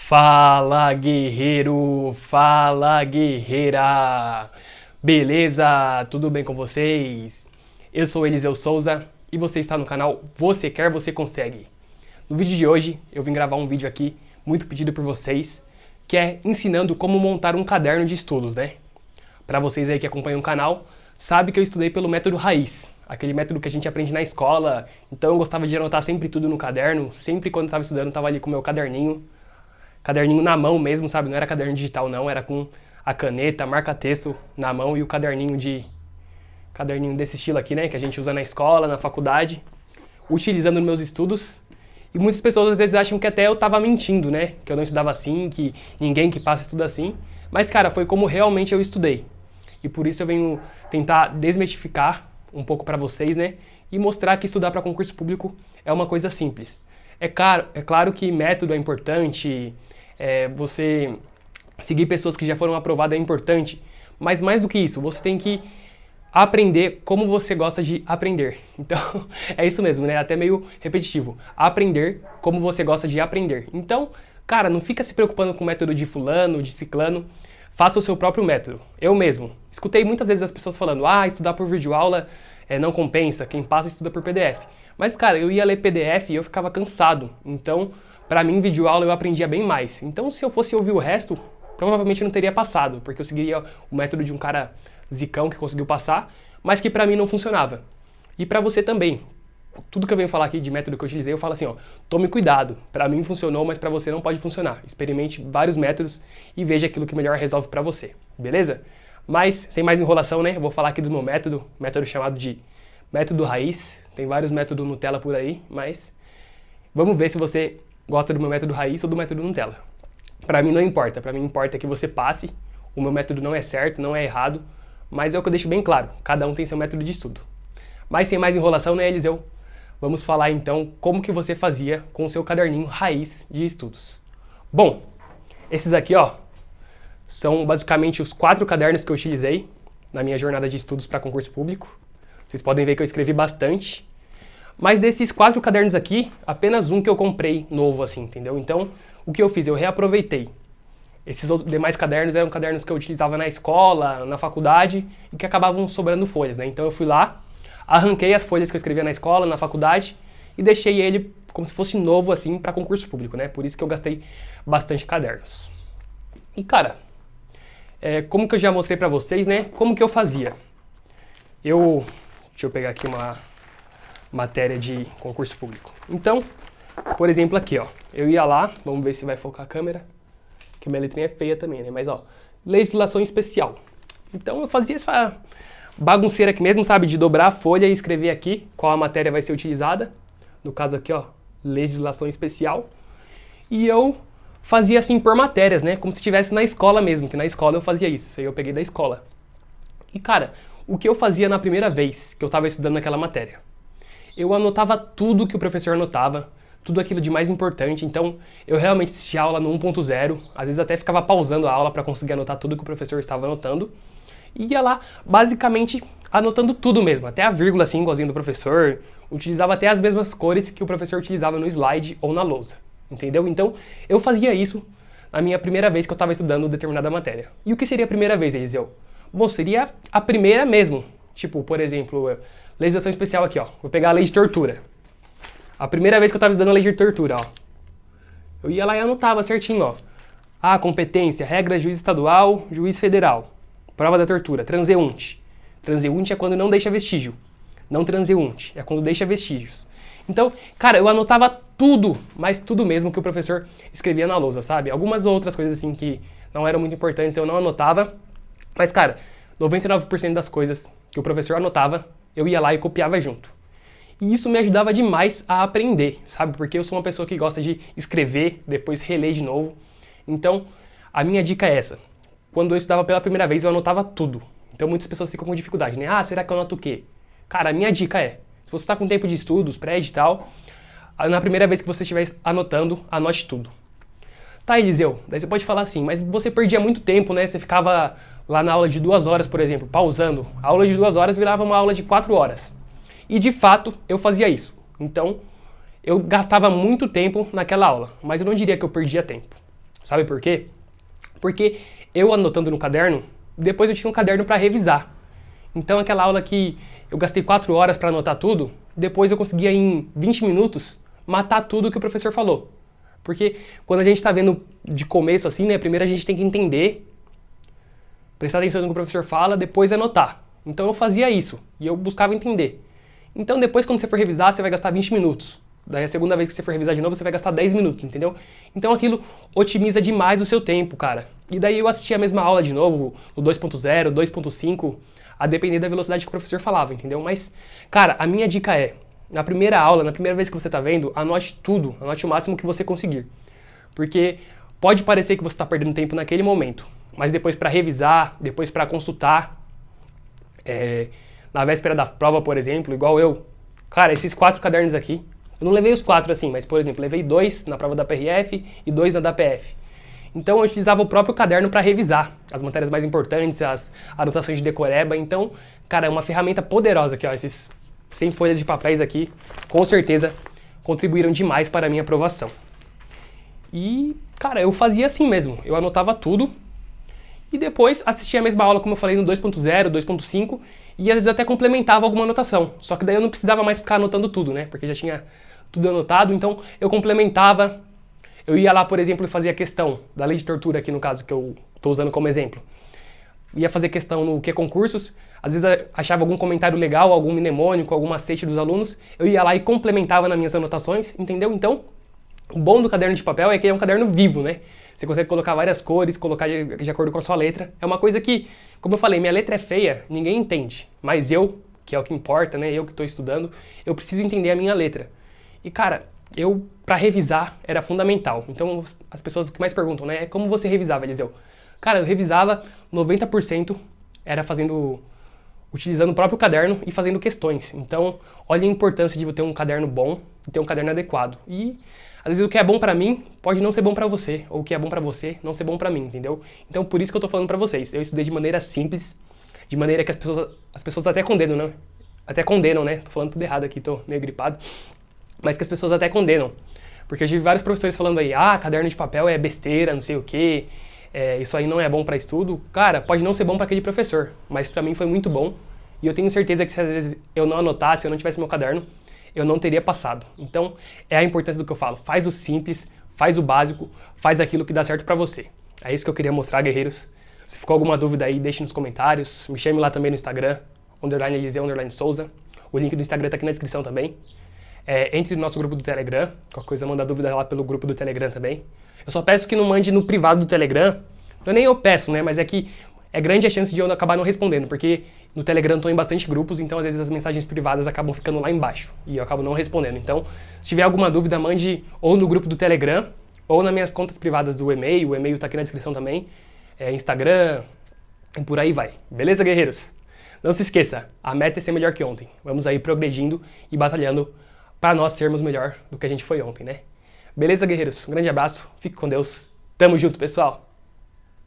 Fala guerreiro, fala guerreira, beleza? Tudo bem com vocês? Eu sou Eliseu Souza e você está no canal Você Quer, Você Consegue. No vídeo de hoje eu vim gravar um vídeo aqui, muito pedido por vocês, que é ensinando como montar um caderno de estudos, né? Para vocês aí que acompanham o canal, sabe que eu estudei pelo método raiz, aquele método que a gente aprende na escola, então eu gostava de anotar sempre tudo no caderno, sempre quando estava estudando estava ali com o meu caderninho na mão mesmo, sabe? Não era caderno digital não, era com a caneta, marca-texto na mão e o caderninho desse estilo aqui, né, que a gente usa na escola, na faculdade, utilizando nos meus estudos. E muitas pessoas às vezes acham que até eu tava mentindo, né, que eu não estudava assim, que ninguém que passa estuda assim. Mas cara, foi como realmente eu estudei. E por isso eu venho tentar desmistificar um pouco pra vocês, né, e mostrar que estudar para concurso público é uma coisa simples. É claro que método é importante, você seguir pessoas que já foram aprovadas é importante, mas mais do que isso, você tem que aprender como você gosta de aprender. Então, é isso mesmo, né? Até meio repetitivo. Aprender como você gosta de aprender. Então, cara, não fica se preocupando com o método de fulano, de ciclano. Faça o seu próprio método. Eu mesmo. Escutei muitas vezes as pessoas falando, estudar por videoaula não compensa, quem passa estuda por PDF. Mas, cara, eu ia ler PDF e eu ficava cansado. Então, pra mim, videoaula eu aprendia bem mais. Então, se eu fosse ouvir o resto, provavelmente eu não teria passado, porque eu seguiria o método de um cara zicão que conseguiu passar, mas que pra mim não funcionava. E pra você também. Tudo que eu venho falar aqui de método que eu utilizei, eu falo assim, tome cuidado. Pra mim funcionou, mas pra você não pode funcionar. Experimente vários métodos e veja aquilo que melhor resolve pra você. Beleza? Mas, sem mais enrolação, né? Eu vou falar aqui do meu método chamado de método raiz. Tem vários métodos Nutella por aí, mas vamos ver se você gosta do meu método raiz ou do método Nutella. Pra mim não importa, pra mim importa que você passe. O meu método não é certo, não é errado, mas é o que eu deixo bem claro, cada um tem seu método de estudo. Mas sem mais enrolação, né, Eliseu? Vamos falar então como que você fazia com o seu caderninho raiz de estudos. Bom, esses aqui, são basicamente os 4 cadernos que eu utilizei na minha jornada de estudos para concurso público. Vocês podem ver que eu escrevi bastante. Mas desses 4 cadernos aqui, apenas um que eu comprei novo assim, entendeu? Então, o que eu fiz? Eu reaproveitei. Esses demais cadernos eram cadernos que eu utilizava na escola, na faculdade e que acabavam sobrando folhas, né? Então eu fui lá, arranquei as folhas que eu escrevia na escola, na faculdade e deixei ele como se fosse novo assim para concurso público, né? Por isso que eu gastei bastante cadernos. E cara, como que eu já mostrei pra vocês, né? Como que eu fazia? Deixa eu pegar aqui uma matéria de concurso público. Então, por exemplo aqui, eu ia lá, vamos ver se vai focar a câmera, que minha letrinha é feia também, né? Mas legislação especial. Então eu fazia essa bagunceira aqui mesmo, sabe? De dobrar a folha e escrever aqui qual a matéria vai ser utilizada. No caso aqui, legislação especial. E eu fazia assim por matérias, né? Como se estivesse na escola mesmo, que na escola eu fazia isso. Isso aí eu peguei da escola. E cara, o que eu fazia na primeira vez que eu estava estudando aquela matéria? Eu anotava tudo que o professor anotava, tudo aquilo de mais importante, então eu realmente assistia a aula no 1.0, às vezes até ficava pausando a aula para conseguir anotar tudo que o professor estava anotando, e ia lá basicamente anotando tudo mesmo, até a vírgula assim, igualzinho do professor, utilizava até as mesmas cores que o professor utilizava no slide ou na lousa, entendeu? Então eu fazia isso na minha primeira vez que eu estava estudando determinada matéria. E o que seria a primeira vez, Eliseu? Bom, seria a primeira mesmo, tipo, por exemplo, legislação especial aqui, vou pegar a lei de tortura. A primeira vez que eu estava estudando a lei de tortura, eu ia lá e anotava certinho, competência, regra, juiz estadual, juiz federal. Prova da tortura, transeunte. Transeunte é quando não deixa vestígio. Não transeunte, é quando deixa vestígios. Então, cara, eu anotava tudo, mas tudo mesmo que o professor escrevia na lousa, sabe? Algumas outras coisas assim que não eram muito importantes eu não anotava. Mas, cara, 99% das coisas que o professor anotava, eu ia lá e copiava junto. E isso me ajudava demais a aprender, sabe? Porque eu sou uma pessoa que gosta de escrever, depois reler de novo. Então, a minha dica é essa. Quando eu estudava pela primeira vez, eu anotava tudo. Então, muitas pessoas ficam com dificuldade, né? Será que eu anoto o quê? Cara, a minha dica é, se você está com tempo de estudos, pré-ed e tal, na primeira vez que você estiver anotando, anote tudo. Tá, Eliseu, daí você pode falar assim, mas você perdia muito tempo, né? Você ficava lá na aula de 2 horas, por exemplo, pausando. A aula de 2 horas virava uma aula de 4 horas. E de fato, eu fazia isso. Então, eu gastava muito tempo naquela aula, mas eu não diria que eu perdia tempo. Sabe por quê? Porque eu anotando no caderno, depois eu tinha um caderno para revisar. Então aquela aula que eu gastei 4 horas para anotar tudo, depois eu conseguia em 20 minutos matar tudo que o professor falou. Porque quando a gente está vendo de começo assim, né, primeiro a gente tem que entender, prestar atenção no que o professor fala, depois anotar. Então eu fazia isso e eu buscava entender. Então depois quando você for revisar, você vai gastar 20 minutos. Daí a segunda vez que você for revisar de novo, você vai gastar 10 minutos, entendeu? Então aquilo otimiza demais o seu tempo, cara. E daí eu assisti a mesma aula de novo, no 2.0, 2.5, a depender da velocidade que o professor falava, entendeu? Mas, cara, a minha dica é, na primeira aula, na primeira vez que você tá vendo, anote tudo, anote o máximo que você conseguir. Porque pode parecer que você tá perdendo tempo naquele momento, mas depois para revisar, depois para consultar, na véspera da prova, por exemplo, igual eu, cara, esses 4 cadernos aqui, eu não levei os 4 assim, mas, por exemplo, levei 2 na prova da PRF e 2 na da PF. Então eu utilizava o próprio caderno para revisar as matérias mais importantes, as anotações de decoreba. Então, cara, é uma ferramenta poderosa aqui, ó, esses 100 folhas de papéis aqui, com certeza contribuíram demais para a minha aprovação. E, cara, eu fazia assim mesmo, eu anotava tudo e depois assistia a mesma aula, como eu falei, no 2.0, 2.5, e às vezes até complementava alguma anotação. Só que daí eu não precisava mais ficar anotando tudo, né? Porque já tinha tudo anotado, então eu complementava. Eu ia lá, por exemplo, e fazia questão da lei de tortura aqui no caso que eu estou usando como exemplo. Ia fazer questão no Q-Concursos, às vezes achava algum comentário legal, algum mnemônico, algum macete dos alunos, eu ia lá e complementava nas minhas anotações, entendeu? Então, o bom do caderno de papel é que é um caderno vivo, né? Você consegue colocar várias cores, colocar de acordo com a sua letra. É uma coisa que, como eu falei, minha letra é feia, ninguém entende. Mas eu, que é o que importa, né? Eu que estou estudando, eu preciso entender a minha letra. E, cara, pra revisar, era fundamental. Então, as pessoas que mais perguntam, né? Como você revisava, Eliseu? Cara, eu revisava 90% era utilizando o próprio caderno e fazendo questões. Então, olha a importância de ter um caderno bom e ter um caderno adequado. E, às vezes, o que é bom pra mim pode não ser bom pra você, ou o que é bom pra você não ser bom pra mim, entendeu? Então, por isso que eu tô falando pra vocês. Eu estudei de maneira simples, de maneira que as pessoas até condenam, né? Até condenam, né? Tô falando tudo errado aqui, tô meio gripado. Mas que as pessoas até condenam. Porque eu tive vários professores falando aí, caderno de papel é besteira, não sei o quê, isso aí não é bom pra estudo. Cara, pode não ser bom pra aquele professor, mas pra mim foi muito bom. E eu tenho certeza que se às vezes eu não anotasse, eu não tivesse meu caderno, eu não teria passado. Então, é a importância do que eu falo. Faz o simples, faz o básico, faz aquilo que dá certo pra você. É isso que eu queria mostrar, guerreiros. Se ficou alguma dúvida aí, deixe nos comentários. Me chame lá também no Instagram, _Eliseu_Souza. O link do Instagram tá aqui na descrição também. Entre no nosso grupo do Telegram, qualquer coisa manda dúvida lá pelo grupo do Telegram também. Eu só peço que não mande no privado do Telegram, não é nem eu peço, né, mas é que é grande a chance de eu acabar não respondendo, porque no Telegram estou em bastante grupos, então às vezes as mensagens privadas acabam ficando lá embaixo e eu acabo não respondendo. Então, se tiver alguma dúvida, mande ou no grupo do Telegram, ou nas minhas contas privadas do e-mail, o e-mail tá aqui na descrição também, Instagram, e por aí vai. Beleza, guerreiros? Não se esqueça, a meta é ser melhor que ontem. Vamos aí progredindo e batalhando para nós sermos melhor do que a gente foi ontem, né? Beleza, guerreiros? Um grande abraço, fique com Deus. Tamo junto, pessoal!